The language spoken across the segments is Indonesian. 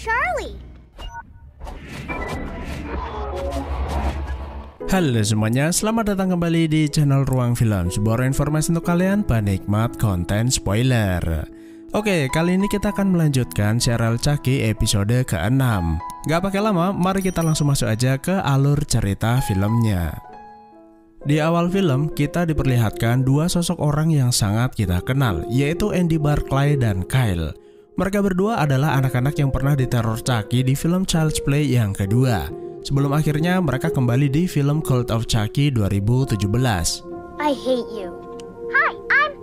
Charlie. Halo semuanya, selamat datang kembali di channel Ruang Film, sebuah informasi untuk kalian penikmat konten spoiler. Oke, kali ini kita akan melanjutkan serial Chucky episode ke-6. Gak pakai lama, mari kita langsung masuk aja ke alur cerita filmnya. Di awal film, kita diperlihatkan dua sosok orang yang sangat kita kenal, yaitu Andy Barclay dan Kyle. Mereka berdua adalah anak-anak yang pernah diteror Chucky di film Child's Play yang kedua, sebelum akhirnya mereka kembali di film Cult of Chucky 2017. I hate you. Hi, I'm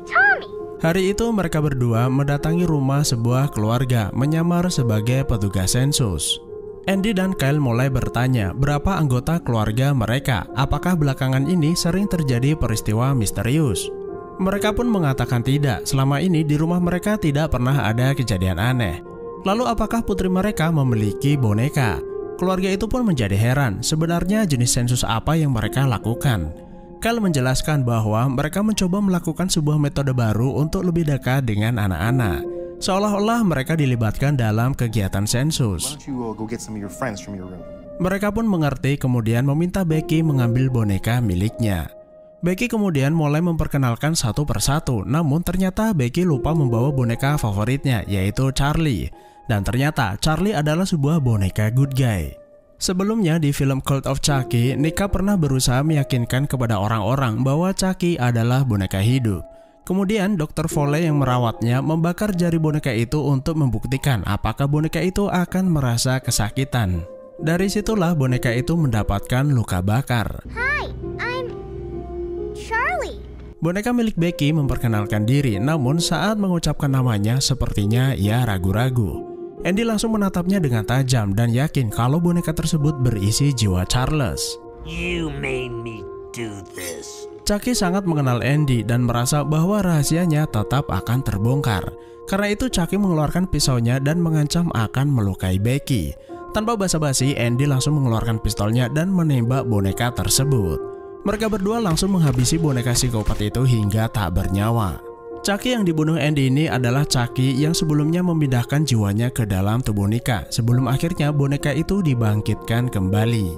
Tommy. Hari itu mereka berdua mendatangi rumah sebuah keluarga menyamar sebagai petugas sensus. Andy dan Kyle mulai bertanya berapa anggota keluarga mereka, apakah belakangan ini sering terjadi peristiwa misterius. Mereka pun mengatakan tidak, selama ini di rumah mereka tidak pernah ada kejadian aneh. Lalu apakah putri mereka memiliki boneka? Keluarga itu pun menjadi heran, sebenarnya jenis sensus apa yang mereka lakukan. Kyle menjelaskan bahwa mereka mencoba melakukan sebuah metode baru untuk lebih dekat dengan anak-anak. Seolah-olah mereka dilibatkan dalam kegiatan sensus. Mereka pun mengerti, kemudian meminta Becky mengambil boneka miliknya. Becky kemudian mulai memperkenalkan satu persatu, namun ternyata Becky lupa membawa boneka favoritnya, yaitu Charlie. Dan ternyata Charlie adalah sebuah boneka good guy. Sebelumnya di film Cult of Chucky, Nika pernah berusaha meyakinkan kepada orang-orang bahwa Chucky adalah boneka hidup. Kemudian Dr. Foley yang merawatnya membakar jari boneka itu untuk membuktikan apakah boneka itu akan merasa kesakitan. Dari situlah boneka itu mendapatkan luka bakar. Hi, I'm Charlie. Boneka milik Becky memperkenalkan diri, namun saat mengucapkan namanya sepertinya ia ragu-ragu. Andy langsung menatapnya dengan tajam dan yakin kalau boneka tersebut berisi jiwa Charles. You made me do this. Chucky sangat mengenal Andy dan merasa bahwa rahasianya tetap akan terbongkar. Karena itu Chucky mengeluarkan pisaunya dan mengancam akan melukai Becky. Tanpa basa-basi, Andy langsung mengeluarkan pistolnya dan menembak boneka tersebut. Mereka berdua langsung menghabisi boneka psikopat itu hingga tak bernyawa. Chucky yang dibunuh Andy ini adalah Chucky yang sebelumnya memindahkan jiwanya ke dalam tubuh Nika sebelum akhirnya boneka itu dibangkitkan kembali.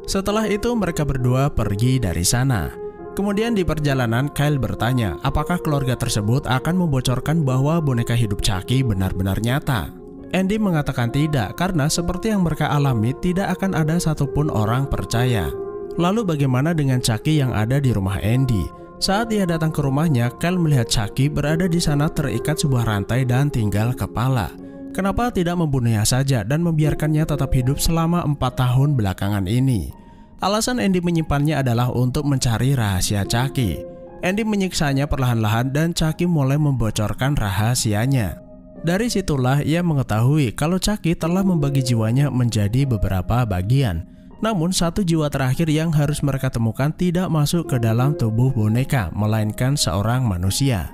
Setelah itu mereka berdua pergi dari sana. Kemudian di perjalanan Kyle bertanya apakah keluarga tersebut akan membocorkan bahwa boneka hidup Chucky benar-benar nyata. Andy mengatakan tidak karena seperti yang mereka alami tidak akan ada satupun orang percaya. Lalu bagaimana dengan Chucky yang ada di rumah Andy? Saat ia datang ke rumahnya, Kyle melihat Chucky berada di sana terikat sebuah rantai dan tinggal kepala. Kenapa tidak membunuhnya saja dan membiarkannya tetap hidup selama 4 tahun belakangan ini? Alasan Andy menyimpannya adalah untuk mencari rahasia Chucky. Andy menyiksanya perlahan-lahan dan Chucky mulai membocorkan rahasianya. Dari situlah ia mengetahui kalau Chucky telah membagi jiwanya menjadi beberapa bagian. Namun satu jiwa terakhir yang harus mereka temukan tidak masuk ke dalam tubuh boneka, melainkan seorang manusia.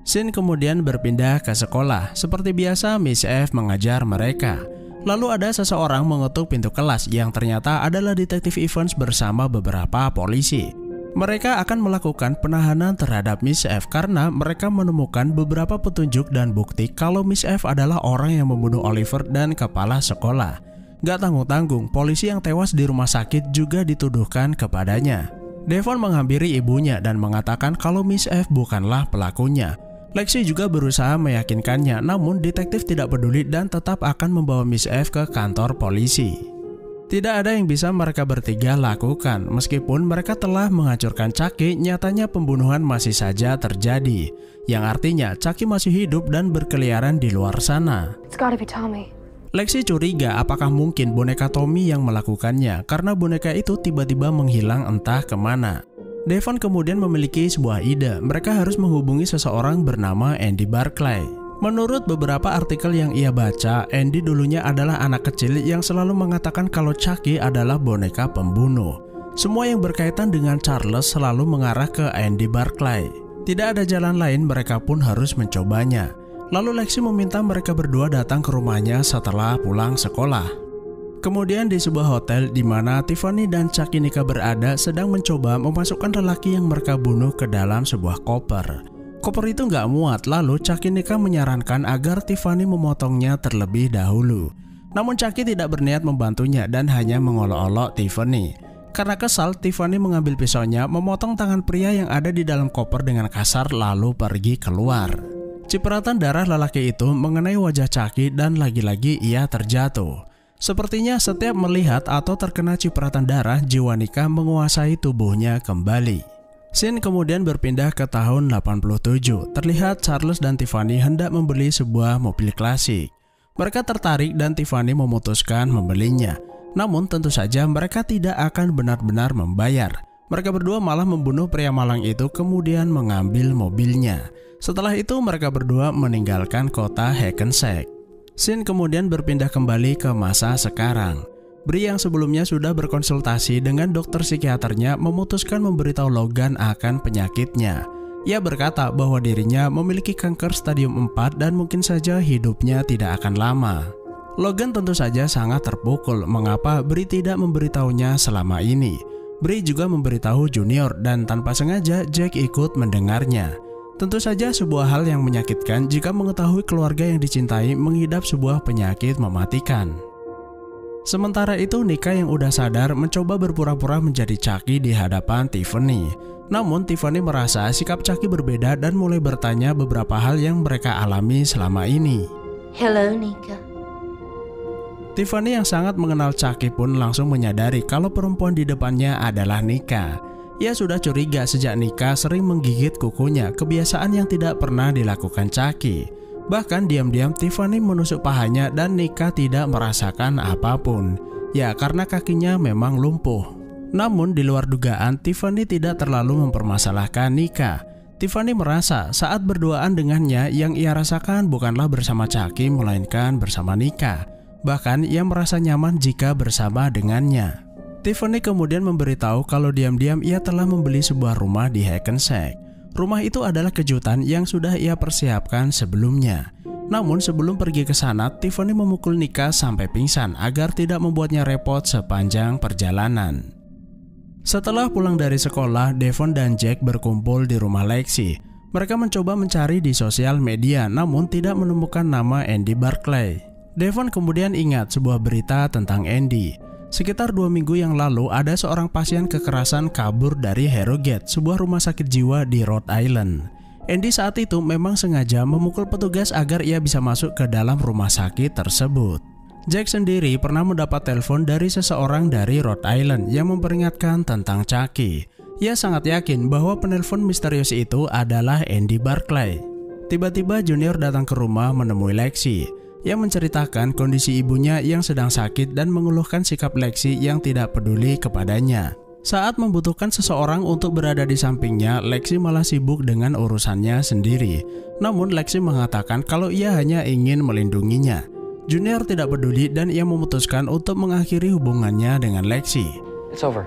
Scene kemudian berpindah ke sekolah. Seperti biasa Miss F mengajar mereka. Lalu ada seseorang mengetuk pintu kelas yang ternyata adalah detektif Evans bersama beberapa polisi. Mereka akan melakukan penahanan terhadap Miss F karena mereka menemukan beberapa petunjuk dan bukti kalau Miss F adalah orang yang membunuh Oliver dan kepala sekolah. Gak tanggung-tanggung, polisi yang tewas di rumah sakit juga dituduhkan kepadanya. Devon menghampiri ibunya dan mengatakan kalau Miss F bukanlah pelakunya. Lexi juga berusaha meyakinkannya, namun detektif tidak peduli dan tetap akan membawa Miss F ke kantor polisi. Tidak ada yang bisa mereka bertiga lakukan, meskipun mereka telah menghancurkan Chucky, nyatanya pembunuhan masih saja terjadi. Yang artinya Chucky masih hidup dan berkeliaran di luar sana. It's gotta be Tommy. Lexi curiga apakah mungkin boneka Tommy yang melakukannya karena boneka itu tiba-tiba menghilang entah kemana. Devon kemudian memiliki sebuah ide, mereka harus menghubungi seseorang bernama Andy Barclay. Menurut beberapa artikel yang ia baca, Andy dulunya adalah anak kecil yang selalu mengatakan kalau Chucky adalah boneka pembunuh. Semua yang berkaitan dengan Charles selalu mengarah ke Andy Barclay. Tidak ada jalan lain, mereka pun harus mencobanya. Lalu Lexi meminta mereka berdua datang ke rumahnya setelah pulang sekolah. Kemudian di sebuah hotel di mana Tiffany dan Chucky Nika berada sedang mencoba memasukkan lelaki yang mereka bunuh ke dalam sebuah koper. Koper itu nggak muat, lalu Chucky Nika menyarankan agar Tiffany memotongnya terlebih dahulu. Namun Chucky tidak berniat membantunya dan hanya mengolok-olok Tiffany. Karena kesal, Tiffany mengambil pisaunya, memotong tangan pria yang ada di dalam koper dengan kasar lalu pergi keluar. Cipratan darah lelaki itu mengenai wajah Chucky dan lagi-lagi ia terjatuh. Sepertinya setiap melihat atau terkena cipratan darah, jiwa Nika menguasai tubuhnya kembali. Scene kemudian berpindah ke tahun 87. Terlihat Charles dan Tiffany hendak membeli sebuah mobil klasik. Mereka tertarik dan Tiffany memutuskan membelinya. Namun tentu saja mereka tidak akan benar-benar membayar. Mereka berdua malah membunuh pria malang itu kemudian mengambil mobilnya. Setelah itu mereka berdua meninggalkan kota Hackensack. Scene kemudian berpindah kembali ke masa sekarang. Bri yang sebelumnya sudah berkonsultasi dengan dokter psikiaternya memutuskan memberitahu Logan akan penyakitnya. Ia berkata bahwa dirinya memiliki kanker stadium 4 dan mungkin saja hidupnya tidak akan lama. Logan tentu saja sangat terpukul mengapa Bri tidak memberitahunya selama ini. Bri juga memberitahu Junior dan tanpa sengaja Jack ikut mendengarnya. Tentu saja sebuah hal yang menyakitkan jika mengetahui keluarga yang dicintai mengidap sebuah penyakit mematikan. Sementara itu Nika yang udah sadar mencoba berpura-pura menjadi Chucky di hadapan Tiffany. Namun Tiffany merasa sikap Chucky berbeda dan mulai bertanya beberapa hal yang mereka alami selama ini. Hello, Nika. Tiffany yang sangat mengenal Chucky pun langsung menyadari kalau perempuan di depannya adalah Nika. Ia sudah curiga sejak Nika sering menggigit kukunya, kebiasaan yang tidak pernah dilakukan Chucky. Bahkan diam-diam Tiffany menusuk pahanya dan Nika tidak merasakan apapun. Ya karena kakinya memang lumpuh. Namun di luar dugaan Tiffany tidak terlalu mempermasalahkan Nika. Tiffany merasa saat berduaan dengannya yang ia rasakan bukanlah bersama Chucky melainkan bersama Nika. Bahkan ia merasa nyaman jika bersama dengannya. Tiffany kemudian memberitahu kalau diam-diam ia telah membeli sebuah rumah di Hackensack. Rumah itu adalah kejutan yang sudah ia persiapkan sebelumnya. Namun sebelum pergi ke sana, Tiffany memukul Nika sampai pingsan agar tidak membuatnya repot sepanjang perjalanan. Setelah pulang dari sekolah, Devon dan Jack berkumpul di rumah Lexi. Mereka mencoba mencari di sosial media namun tidak menemukan nama Andy Barclay. Devon kemudian ingat sebuah berita tentang Andy. Sekitar 2 minggu yang lalu ada seorang pasien kekerasan kabur dari Harrogate, sebuah rumah sakit jiwa di Rhode Island. Andy saat itu memang sengaja memukul petugas agar ia bisa masuk ke dalam rumah sakit tersebut. Jack sendiri pernah mendapat telepon dari seseorang dari Rhode Island yang memperingatkan tentang Chucky. Ia sangat yakin bahwa penelpon misterius itu adalah Andy Barclay. Tiba-tiba Junior datang ke rumah menemui Lexi. Ia menceritakan kondisi ibunya yang sedang sakit dan mengeluhkan sikap Lexi yang tidak peduli kepadanya. Saat membutuhkan seseorang untuk berada di sampingnya, Lexi malah sibuk dengan urusannya sendiri. Namun Lexi mengatakan kalau ia hanya ingin melindunginya. Junior tidak peduli dan ia memutuskan untuk mengakhiri hubungannya dengan Lexi. It's over.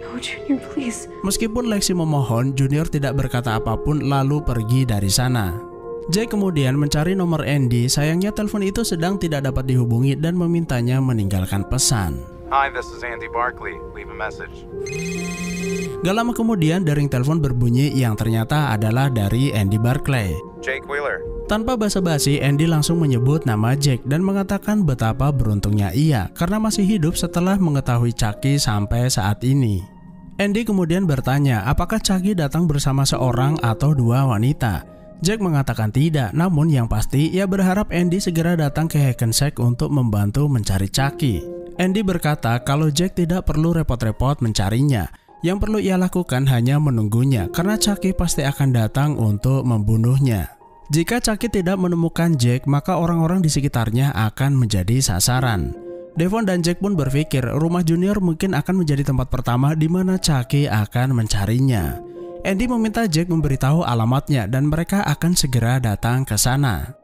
No, Junior, please. Meskipun Lexi memohon, Junior tidak berkata apapun lalu pergi dari sana. Jack kemudian mencari nomor Andy, sayangnya telepon itu sedang tidak dapat dihubungi dan memintanya meninggalkan pesan. Hi, this is Andy Barclay. Leave a message. Gak lama kemudian dering telepon berbunyi yang ternyata adalah dari Andy Barclay. Jake Wheeler. Tanpa basa-basi, Andy langsung menyebut nama Jack dan mengatakan betapa beruntungnya ia karena masih hidup setelah mengetahui Chucky sampai saat ini. Andy kemudian bertanya apakah Chucky datang bersama seorang atau 2 wanita. Jack mengatakan tidak, namun yang pasti ia berharap Andy segera datang ke Hackensack untuk membantu mencari Chucky. Andy berkata kalau Jack tidak perlu repot-repot mencarinya. Yang perlu ia lakukan hanya menunggunya karena Chucky pasti akan datang untuk membunuhnya. Jika Chucky tidak menemukan Jack, maka orang-orang di sekitarnya akan menjadi sasaran. Devon dan Jack pun berpikir rumah Junior mungkin akan menjadi tempat pertama di mana Chucky akan mencarinya. Andy meminta Jack memberitahu alamatnya dan mereka akan segera datang ke sana.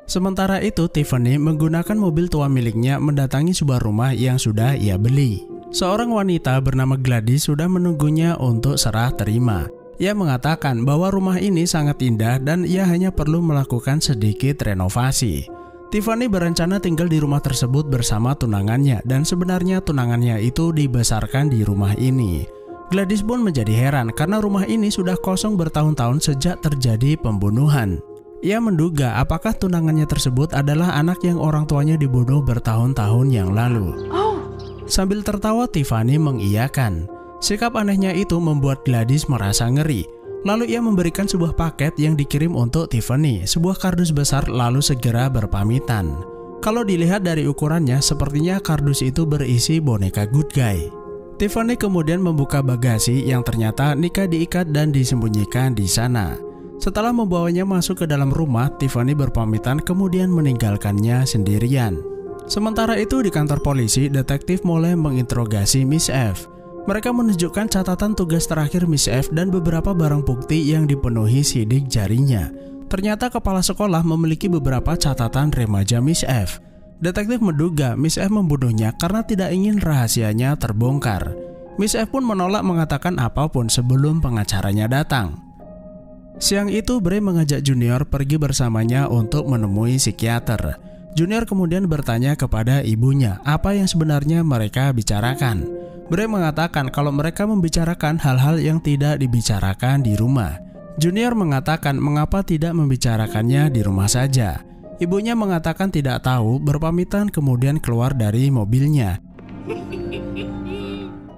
Sementara itu, Tiffany menggunakan mobil tua miliknya mendatangi sebuah rumah yang sudah ia beli. Seorang wanita bernama Gladys sudah menunggunya untuk serah terima. Ia mengatakan bahwa rumah ini sangat indah dan ia hanya perlu melakukan sedikit renovasi. Tiffany berencana tinggal di rumah tersebut bersama tunangannya dan sebenarnya tunangannya itu dibesarkan di rumah ini. Gladys pun menjadi heran karena rumah ini sudah kosong bertahun-tahun sejak terjadi pembunuhan. Ia menduga apakah tunangannya tersebut adalah anak yang orang tuanya dibunuh bertahun-tahun yang lalu. Sambil tertawa, Tiffany mengiyakan. Sikap anehnya itu membuat Gladys merasa ngeri. Lalu ia memberikan sebuah paket yang dikirim untuk Tiffany, sebuah kardus besar, lalu segera berpamitan. Kalau dilihat dari ukurannya, sepertinya kardus itu berisi boneka Good Guy. Tiffany kemudian membuka bagasi yang ternyata Nika diikat dan disembunyikan di sana. Setelah membawanya masuk ke dalam rumah, Tiffany berpamitan kemudian meninggalkannya sendirian. Sementara itu di kantor polisi, detektif mulai menginterogasi Miss F. Mereka menunjukkan catatan tugas terakhir Miss F dan beberapa barang bukti yang dipenuhi sidik jarinya. Ternyata kepala sekolah memiliki beberapa catatan remaja Miss F. Detektif menduga Miss F membunuhnya karena tidak ingin rahasianya terbongkar. Miss F pun menolak mengatakan apapun sebelum pengacaranya datang. Siang itu Bray mengajak Junior pergi bersamanya untuk menemui psikiater. Junior kemudian bertanya kepada ibunya apa yang sebenarnya mereka bicarakan. Bray mengatakan kalau mereka membicarakan hal-hal yang tidak dibicarakan di rumah. Junior mengatakan mengapa tidak membicarakannya di rumah saja. Ibunya mengatakan tidak tahu, berpamitan kemudian keluar dari mobilnya.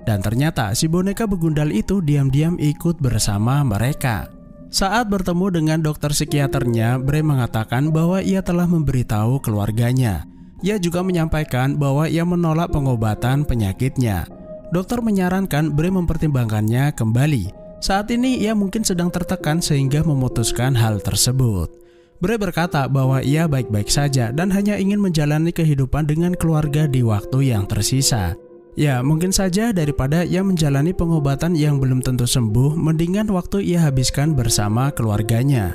Dan ternyata si boneka begundal itu diam-diam ikut bersama mereka. Saat bertemu dengan dokter psikiaternya, Bray mengatakan bahwa ia telah memberitahu keluarganya. Ia juga menyampaikan bahwa ia menolak pengobatan penyakitnya. Dokter menyarankan Bray mempertimbangkannya kembali. Saat ini ia mungkin sedang tertekan sehingga memutuskan hal tersebut. Bray berkata bahwa ia baik-baik saja dan hanya ingin menjalani kehidupan dengan keluarga di waktu yang tersisa. Ya, mungkin saja daripada ia menjalani pengobatan yang belum tentu sembuh, mendingan waktu ia habiskan bersama keluarganya.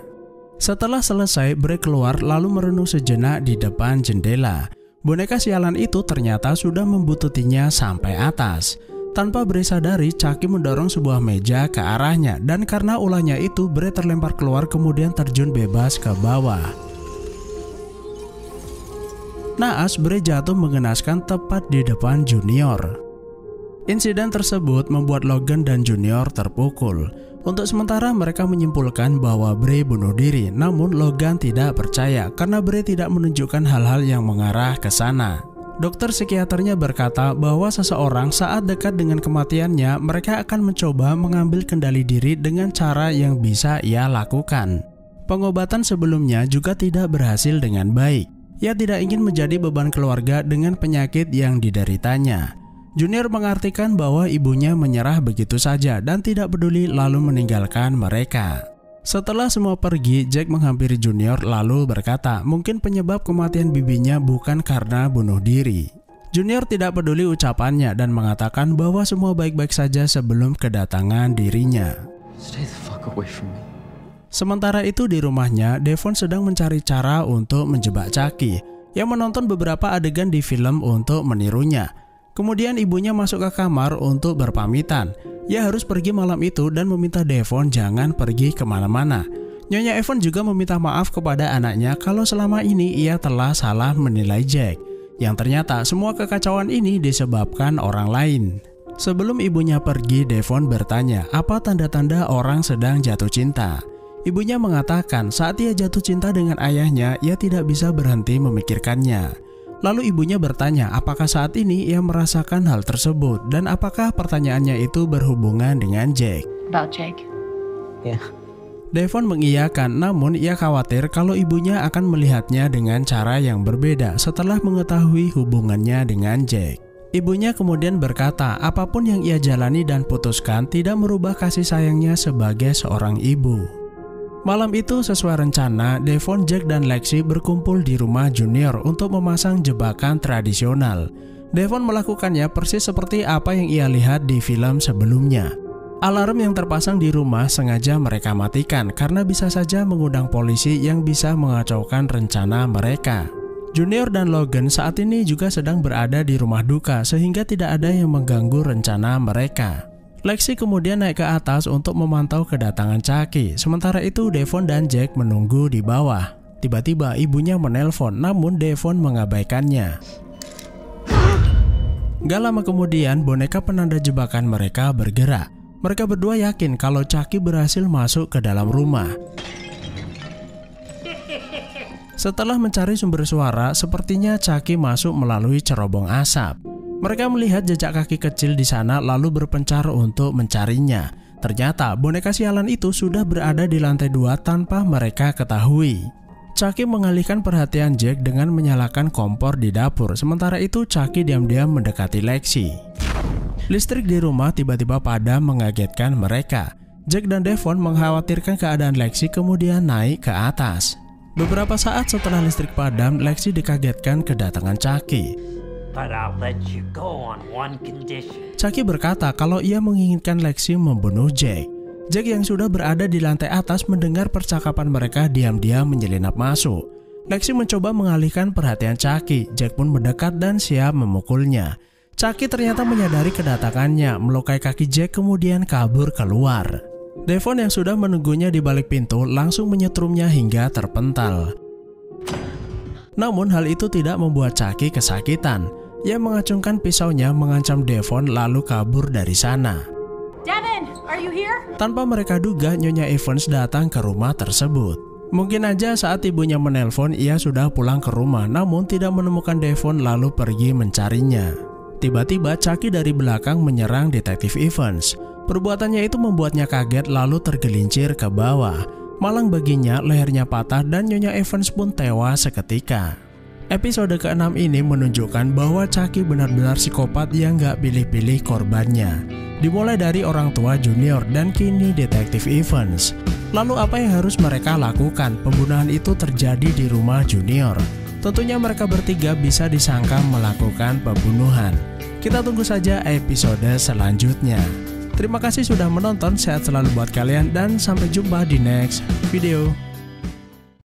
Setelah selesai, Bray keluar lalu merenung sejenak di depan jendela. Boneka sialan itu ternyata sudah membututinya sampai atas. Tanpa Bray sadari, Chucky mendorong sebuah meja ke arahnya dan karena ulahnya itu, Bray terlempar keluar kemudian terjun bebas ke bawah. Naas, Bray jatuh mengenaskan tepat di depan Junior. Insiden tersebut membuat Logan dan Junior terpukul. Untuk sementara mereka menyimpulkan bahwa Bray bunuh diri, namun Logan tidak percaya karena Bray tidak menunjukkan hal-hal yang mengarah ke sana. Dokter psikiaternya berkata bahwa seseorang saat dekat dengan kematiannya, mereka akan mencoba mengambil kendali diri dengan cara yang bisa ia lakukan. Pengobatan sebelumnya juga tidak berhasil dengan baik. Ia tidak ingin menjadi beban keluarga dengan penyakit yang dideritanya. Junior mengartikan bahwa ibunya menyerah begitu saja dan tidak peduli lalu meninggalkan mereka. Setelah semua pergi, Jack menghampiri Junior lalu berkata mungkin penyebab kematian bibinya bukan karena bunuh diri. Junior tidak peduli ucapannya dan mengatakan bahwa semua baik-baik saja sebelum kedatangan dirinya. Stay the fuck away from me. Sementara itu di rumahnya, Devon sedang mencari cara untuk menjebak Chucky. Ia menonton beberapa adegan di film untuk menirunya. Kemudian ibunya masuk ke kamar untuk berpamitan. Ia harus pergi malam itu dan meminta Devon jangan pergi kemana-mana. Nyonya Evan juga meminta maaf kepada anaknya kalau selama ini ia telah salah menilai Jack. Yang ternyata semua kekacauan ini disebabkan orang lain. Sebelum ibunya pergi, Devon bertanya apa tanda-tanda orang sedang jatuh cinta. Ibunya mengatakan saat ia jatuh cinta dengan ayahnya, ia tidak bisa berhenti memikirkannya. Lalu ibunya bertanya apakah saat ini ia merasakan hal tersebut dan apakah pertanyaannya itu berhubungan dengan Jack. About Jake? Yeah. Devon mengiyakan, namun ia khawatir kalau ibunya akan melihatnya dengan cara yang berbeda setelah mengetahui hubungannya dengan Jack. Ibunya kemudian berkata apapun yang ia jalani dan putuskan tidak merubah kasih sayangnya sebagai seorang ibu. Malam itu sesuai rencana, Devon, Jack, dan Lexi berkumpul di rumah Junior untuk memasang jebakan tradisional. Devon melakukannya persis seperti apa yang ia lihat di film sebelumnya. Alarm yang terpasang di rumah sengaja mereka matikan karena bisa saja mengundang polisi yang bisa mengacaukan rencana mereka. Junior dan Logan saat ini juga sedang berada di rumah duka sehingga tidak ada yang mengganggu rencana mereka. Lexi kemudian naik ke atas untuk memantau kedatangan Chucky. Sementara itu Devon dan Jack menunggu di bawah. Tiba-tiba ibunya menelpon, namun Devon mengabaikannya. Gak lama kemudian boneka penanda jebakan mereka bergerak. Mereka berdua yakin kalau Chucky berhasil masuk ke dalam rumah. Setelah mencari sumber suara, sepertinya Chucky masuk melalui cerobong asap. Mereka melihat jejak kaki kecil di sana lalu berpencar untuk mencarinya. Ternyata boneka sialan itu sudah berada di lantai 2 tanpa mereka ketahui. Chucky mengalihkan perhatian Jack dengan menyalakan kompor di dapur. Sementara itu Chucky diam-diam mendekati Lexi. Listrik di rumah tiba-tiba padam mengagetkan mereka. Jack dan Devon mengkhawatirkan keadaan Lexi kemudian naik ke atas. Beberapa saat setelah listrik padam, Lexi dikagetkan kedatangan Chucky. But I'll let you go on one condition. Chucky berkata kalau ia menginginkan Lexi membunuh Jack. Jack yang sudah berada di lantai atas mendengar percakapan mereka diam-diam menyelinap masuk. Lexi mencoba mengalihkan perhatian Chucky. Jack pun mendekat dan siap memukulnya. Chucky ternyata menyadari kedatangannya, melukai kaki Jack kemudian kabur keluar. Devon yang sudah menunggunya di balik pintu langsung menyetrumnya hingga terpental. Namun hal itu tidak membuat Chucky kesakitan. Ia mengacungkan pisaunya mengancam Devon lalu kabur dari sana. Devon, are you here? Tanpa mereka duga, Nyonya Evans datang ke rumah tersebut. Mungkin aja saat ibunya menelpon ia sudah pulang ke rumah namun tidak menemukan Devon lalu pergi mencarinya. Tiba-tiba Chucky dari belakang menyerang Detektif Evans. Perbuatannya itu membuatnya kaget lalu tergelincir ke bawah. Malang baginya lehernya patah dan Nyonya Evans pun tewas seketika. Episode ke-6 ini menunjukkan bahwa Chucky benar-benar psikopat yang gak pilih-pilih korbannya. Dimulai dari orang tua Junior dan kini Detektif Evans. Lalu apa yang harus mereka lakukan? Pembunuhan itu terjadi di rumah Junior. Tentunya mereka bertiga bisa disangka melakukan pembunuhan. Kita tunggu saja episode selanjutnya. Terima kasih sudah menonton, sehat selalu buat kalian dan sampai jumpa di next video.